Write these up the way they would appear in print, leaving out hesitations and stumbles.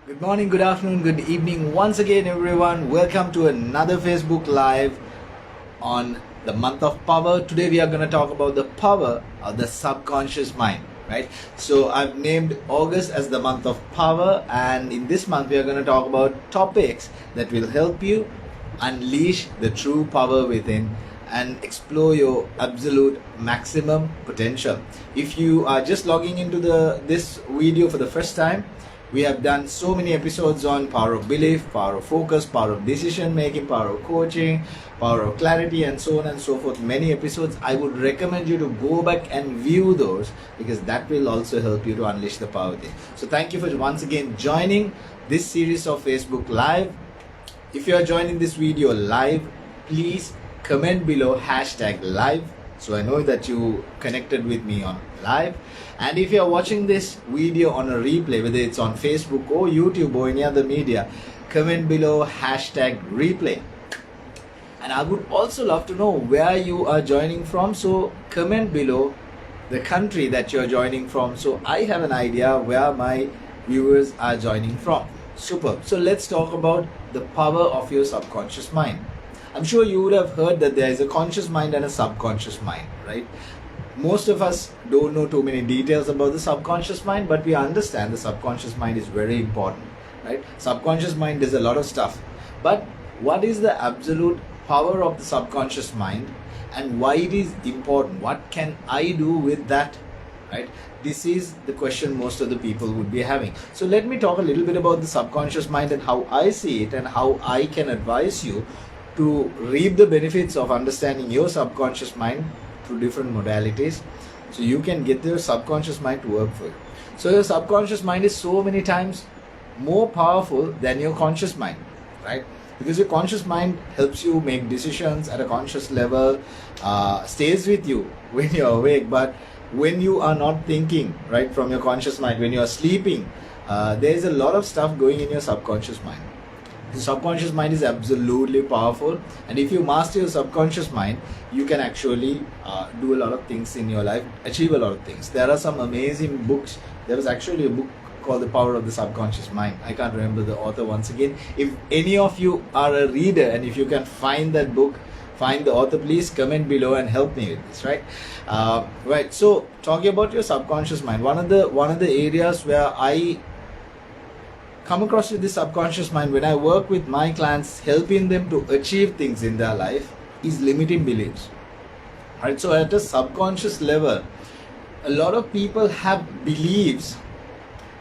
Good morning, good afternoon, good evening once again, everyone. Welcome to another Facebook Live on the month of power. Today we are going to talk about the power of the subconscious mind, right? So I've named August as the month of power, and in this month we are going to talk about topics that will help you unleash the true power within and explore your absolute maximum potential. If you are just logging into this video for the first time, we have done so many episodes on power of belief, power of focus, power of decision making, power of coaching, power of clarity, and so on and so forth. Many episodes. I would recommend you to go back and view those, because that will also help you to unleash the power within. So thank you for once again joining this series of Facebook Live. If you are joining this video live, please comment below #live, so I know that you connected with me on live. And if you are watching this video on a replay, whether it's on Facebook or YouTube or any other media, comment below #replay. And I would also love to know where you are joining from, so comment below the country that you're joining from, so I have an idea where my viewers are joining from. Superb. So let's talk about the power of your subconscious mind. I'm sure you would have heard that there is a conscious mind and a subconscious mind, right? Most of us don't know too many details about the subconscious mind, but we understand the subconscious mind is very important, right? Subconscious mind does a lot of stuff. But what is the absolute power of the subconscious mind, and why it is important? What can I do with that, right? This is the question most of the people would be having. So let me talk a little bit about the subconscious mind and how I see it and how I can advise you to reap the benefits of understanding your subconscious mind through different modalities, so you can get your subconscious mind to work for you. So your subconscious mind is so many times more powerful than your conscious mind, right? Because your conscious mind helps you make decisions at a conscious level, stays with you when you're awake, but when you are not thinking, right, from your conscious mind, when you are sleeping, there's a lot of stuff going in your subconscious mind. The subconscious mind is absolutely powerful, and if you master your subconscious mind, you can actually do a lot of things in your life, achieve a lot of things. There are some amazing books. There was actually a book called The Power of the Subconscious Mind. I can't remember the author once again. If any of you are a reader and if you can find that book, find the author, please comment below and help me with this, right? Right. So talking about your subconscious mind, one of the areas where I come across with the subconscious mind when I work with my clients, helping them to achieve things in their life, is limiting beliefs. Right? So at a subconscious level, a lot of people have beliefs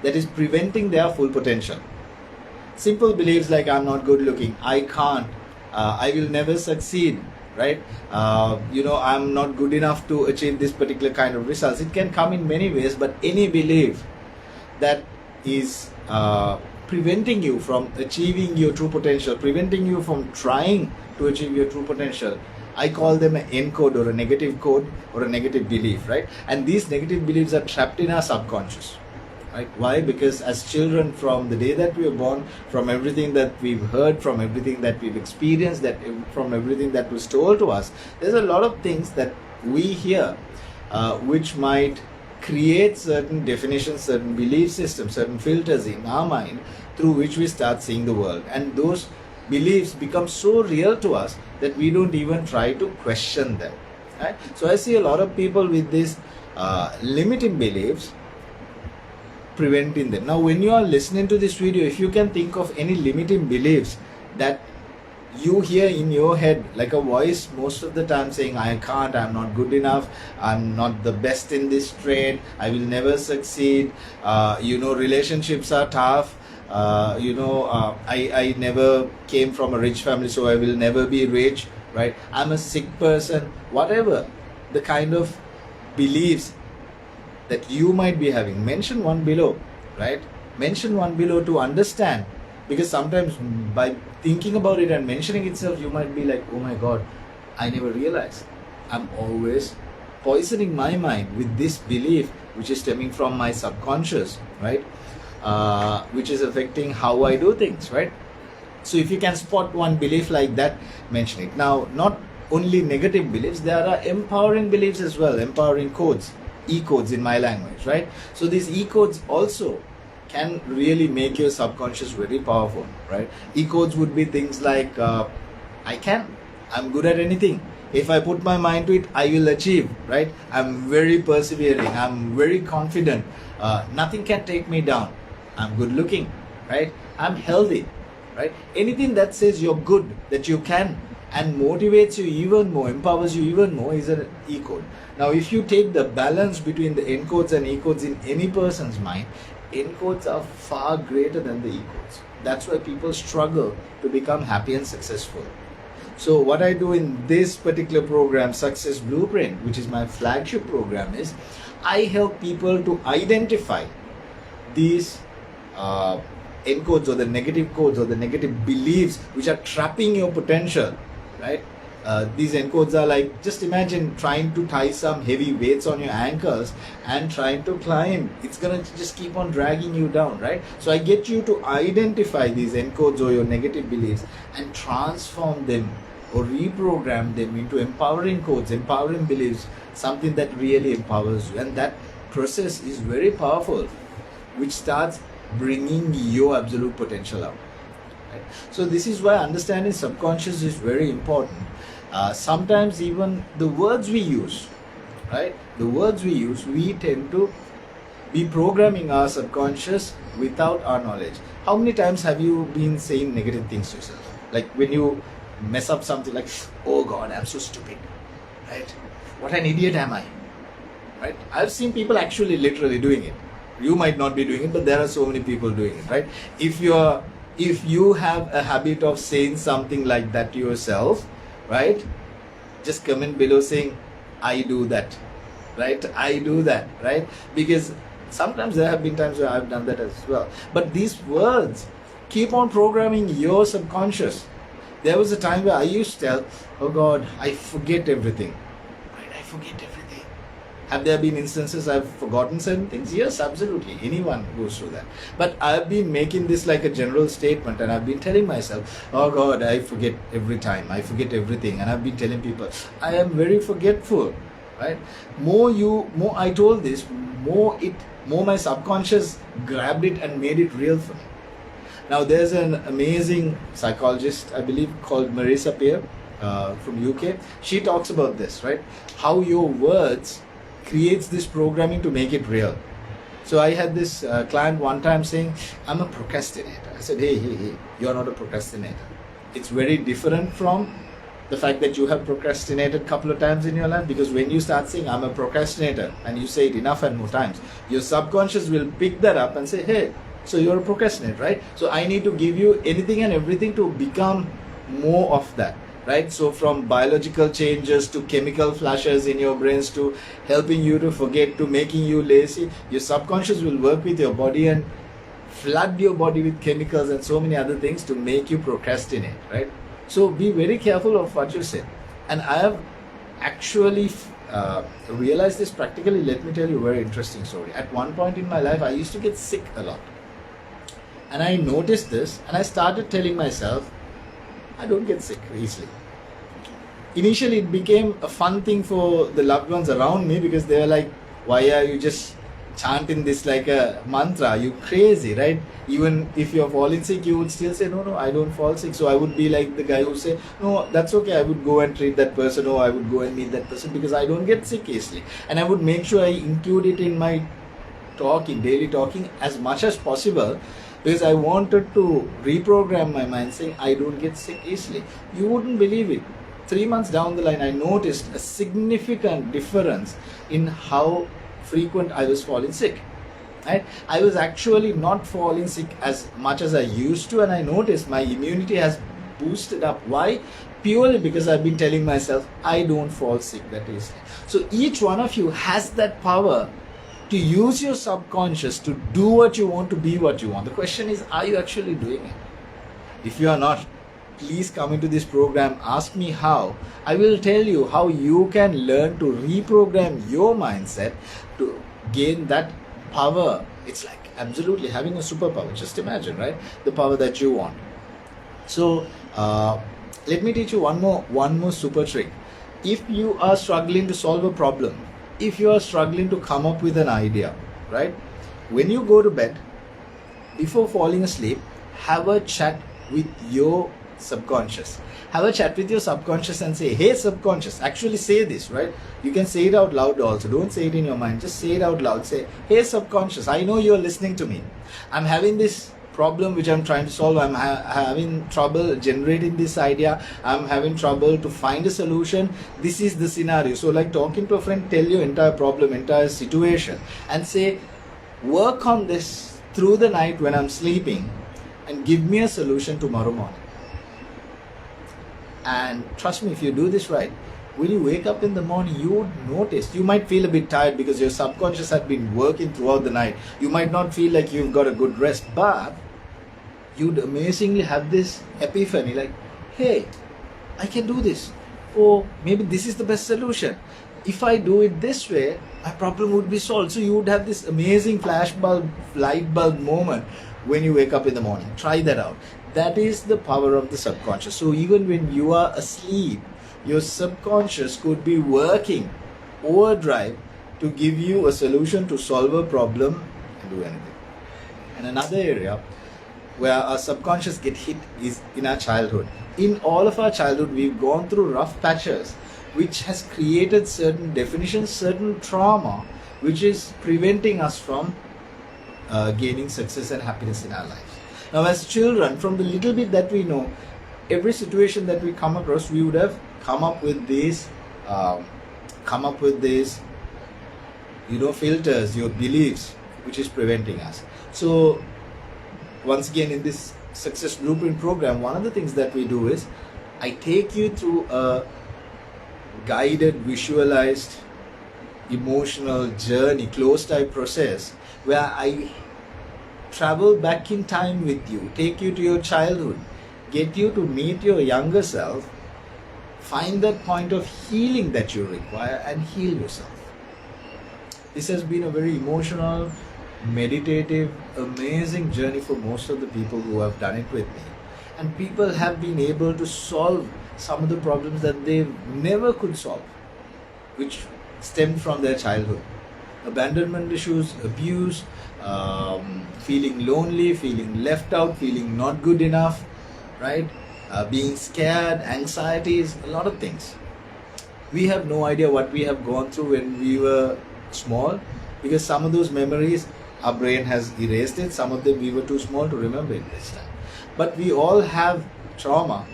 that is preventing their full potential. Simple beliefs like I'm not good looking, I can't, I will never succeed, right? I'm not good enough to achieve this particular kind of results. It can come in many ways, but any belief that is preventing you from achieving your true potential, preventing you from trying to achieve your true potential, I call them an N code or a negative code or a negative belief, right? And these negative beliefs are trapped in our subconscious, right? Why? Because as children, from the day that we were born, from everything that we've heard, from everything that we've experienced, from everything that was told to us, there's a lot of things that we hear which might create certain definitions, certain belief systems, certain filters in our mind through which we start seeing the world. And those beliefs become so real to us that we don't even try to question them, right? So I see a lot of people with these limiting beliefs preventing them. Now when you are listening to this video, if you can think of any limiting beliefs that you hear in your head, like a voice most of the time saying, I can't, I'm not good enough, I'm not the best in this trade, I will never succeed, relationships are tough, I never came from a rich family, so I will never be rich, right? I'm a sick person. Whatever the kind of beliefs that you might be having, mention one below, right? Mention one below to understand. Because sometimes by thinking about it and mentioning itself, you might be like, oh my God, I never realized I'm always poisoning my mind with this belief which is stemming from my subconscious, right? Which is affecting how I do things, right? So if you can spot one belief like that, mention it. Now, not only negative beliefs, there are empowering beliefs as well, empowering codes, E-codes in my language, right? So these E-codes also can really make your subconscious very powerful, right? E-codes would be things like I'm good at anything. If I put my mind to it, I will achieve, right? I'm very persevering, I'm very confident, nothing can take me down, I'm good looking, right? I'm healthy, right? Anything that says you're good, that you can, and motivates you even more, empowers you even more, is an E-code. Now, if you take the balance between the N-codes and E-codes in any person's mind, N-codes are far greater than the E-codes. That's why people struggle to become happy and successful. So what I do in this particular program, Success Blueprint, which is my flagship program, is I help people to identify these N-codes or the negative codes or the negative beliefs which are trapping your potential, right? These N-codes are like, just imagine trying to tie some heavy weights on your ankles and trying to climb. It's gonna just keep on dragging you down, right? So I get you to identify these N-codes or your negative beliefs and transform them or reprogram them into empowering codes, empowering beliefs, something that really empowers you. And that process is very powerful, which starts bringing your absolute potential out. Right? So this is why understanding subconscious is very important. Sometimes even the words we use, right? The words we use, we tend to be programming our subconscious without our knowledge. How many times have you been saying negative things to yourself? Like when you mess up something like, oh God, I'm so stupid, right? What an idiot am I, right? I've seen people actually literally doing it. You might not be doing it, but there are so many people doing it, right? If you have a habit of saying something like that to yourself, right? Just comment below saying, I do that, right? I do that, right? Because sometimes there have been times where I've done that as well. But these words keep on programming your subconscious. There was a time where I used to tell, oh God, I forget everything, right? I forget everything. Have there been instances I've forgotten certain things? Yes, absolutely. Anyone goes through that. But I've been making this like a general statement, and I've been telling myself, oh God, I forget every time. I forget everything. And I've been telling people, I am very forgetful, right? More I told this, more my subconscious grabbed it and made it real for me. Now there's an amazing psychologist, I believe, called Marisa Peer from UK. She talks about this, right? How your words creates this programming to make it real. So I had this client one time saying, I'm a procrastinator. I said, hey, you're not a procrastinator. It's very different from the fact that you have procrastinated a couple of times in your life, because when you start saying I'm a procrastinator and you say it enough and more times, your subconscious will pick that up and say, hey, so you're a procrastinator, right? So I need to give you anything and everything to become more of that. Right? So from biological changes to chemical flashes in your brains to helping you to forget to making you lazy, your subconscious will work with your body and flood your body with chemicals and so many other things to make you procrastinate, right? So be very careful of what you say. And I have actually realized this practically. Let me tell you a very interesting story. At one point in my life, I used to get sick a lot. And I noticed this and I started telling myself, I don't get sick easily. Initially, it became a fun thing for the loved ones around me, because they were like, why are you just chanting this like a mantra? You crazy, right? Even if you're falling sick, you would still say, no, I don't fall sick. So I would be like the guy who say, no, that's okay. I would go and treat that person, or I would go and meet that person, because I don't get sick easily. And I would make sure I include it in my daily talking as much as possible, because I wanted to reprogram my mind saying I don't get sick easily. You wouldn't believe it. 3 months down the line, I noticed a significant difference in how frequent I was falling sick. Right? I was actually not falling sick as much as I used to, and I noticed my immunity has boosted up. Why? Purely because I've been telling myself I don't fall sick that easily. So each one of you has that power to use your subconscious to do what you want, to be what you want. The question is, are you actually doing it? If you are not, please come into this program, ask me how. I will tell you how you can learn to reprogram your mindset to gain that power. It's like absolutely having a superpower. Just imagine, right? The power that you want. So let me teach you one more super trick. If you are struggling to solve a problem, if you are struggling to come up with an idea, right? When you go to bed, before falling asleep, have a chat with your subconscious. Have a chat with your subconscious and say, hey subconscious, actually say this, right? You can say it out loud also. Don't say it in your mind. Just say it out loud. Say, hey subconscious, I know you're listening to me. I'm having this problem which I'm trying to solve. I'm having trouble generating this idea. I'm having trouble to find a solution. This is the scenario. So like talking to a friend, tell your entire problem, entire situation, and say, work on this through the night when I'm sleeping and give me a solution tomorrow morning. And trust me, if you do this right, when you wake up in the morning, you would notice, you might feel a bit tired because your subconscious had been working throughout the night. You might not feel like you've got a good rest, but you'd amazingly have this epiphany like, hey, I can do this. Or maybe this is the best solution. If I do it this way, my problem would be solved. So you would have this amazing flash bulb, light bulb moment when you wake up in the morning. Try that out. That is the power of the subconscious. So even when you are asleep, your subconscious could be working overdrive to give you a solution to solve a problem and do anything. And another area where our subconscious get hit is in our childhood. In all of our childhood, we've gone through rough patches, which has created certain definitions, certain trauma, which is preventing us from gaining success and happiness in our lives. Now, as children, from the little bit that we know, every situation that we come across, we would have come up with these, filters, your beliefs, which is preventing us. So, once again, in this Success Blueprint program, one of the things that we do is, I take you through a guided, visualized, emotional journey, closed type process, where I travel back in time with you, take you to your childhood, get you to meet your younger self, find that point of healing that you require, and heal yourself. This has been a very emotional, meditative, amazing journey for most of the people who have done it with me. And people have been able to solve some of the problems that they never could solve, which stemmed from their childhood. Abandonment issues, abuse, feeling lonely, feeling left out, feeling not good enough, right? Being scared, anxieties, a lot of things. We have no idea what we have gone through when we were small, because some of those memories, our brain has erased it. Some of them we were too small to remember it this time. But we all have trauma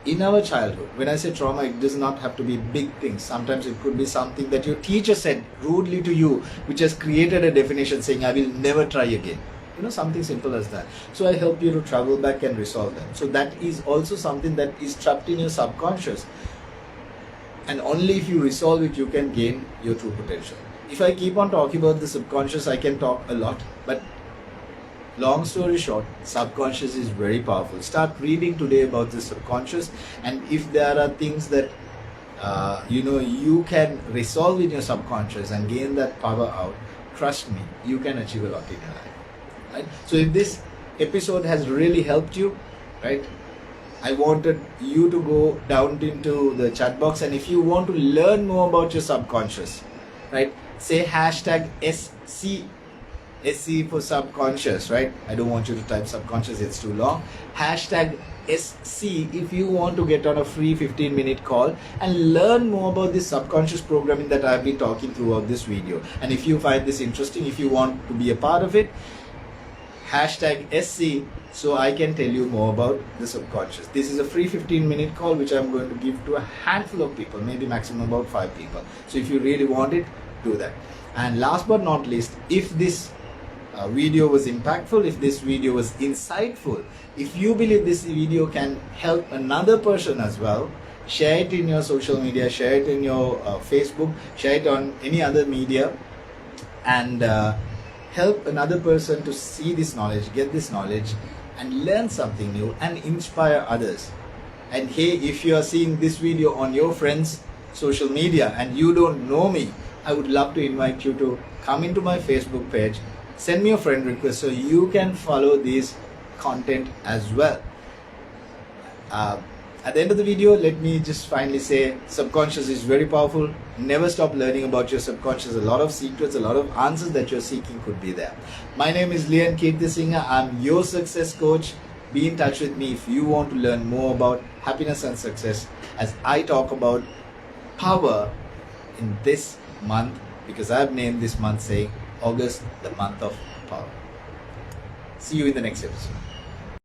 in our childhood. When I say trauma, it does not have to be big things. Sometimes it could be something that your teacher said rudely to you, which has created a definition saying, I will never try again. Something simple as that. So I help you to travel back and resolve them. So that is also something that is trapped in your subconscious. And only if you resolve it, you can gain your true potential. If I keep on talking about the subconscious, I can talk a lot. But long story short, subconscious is very powerful. Start reading today about the subconscious. And if there are things that you can resolve in your subconscious and gain that power out, trust me, you can achieve a lot in your life. Right? So if this episode has really helped you, right, I wanted you to go down into the chat box, and if you want to learn more about your subconscious, right, say hashtag SC for subconscious, right? I don't want you to type subconscious, it's too long. Hashtag SC if you want to get on a free 15-minute call and learn more about this subconscious programming that I've been talking throughout this video. And if you find this interesting, if you want to be a part of it, hashtag SC so I can tell you more about the subconscious. This is a free 15-minute call which I'm going to give to a handful of people, maybe maximum about 5 people. So if you really want it, do that. And last but not least, if this video was impactful, if this video was insightful, if you believe this video can help another person as well, share it in your social media, share it in your Facebook, share it on any other media, and help another person to see this knowledge, get this knowledge, and learn something new and inspire others. And hey, if you are seeing this video on your friends' social media and you don't know me, I would love to invite you to come into my Facebook page, send me a friend request so you can follow this content as well. At the end of the video, let me just finally say subconscious is very powerful. Never stop learning about your subconscious. A lot of secrets, a lot of answers that you're seeking could be there. My name is LienKay. I'm your success coach. Be in touch with me if you want to learn more about happiness and success as I talk about power in this month, because I've named this month saying August, the month of power. See you in the next episode.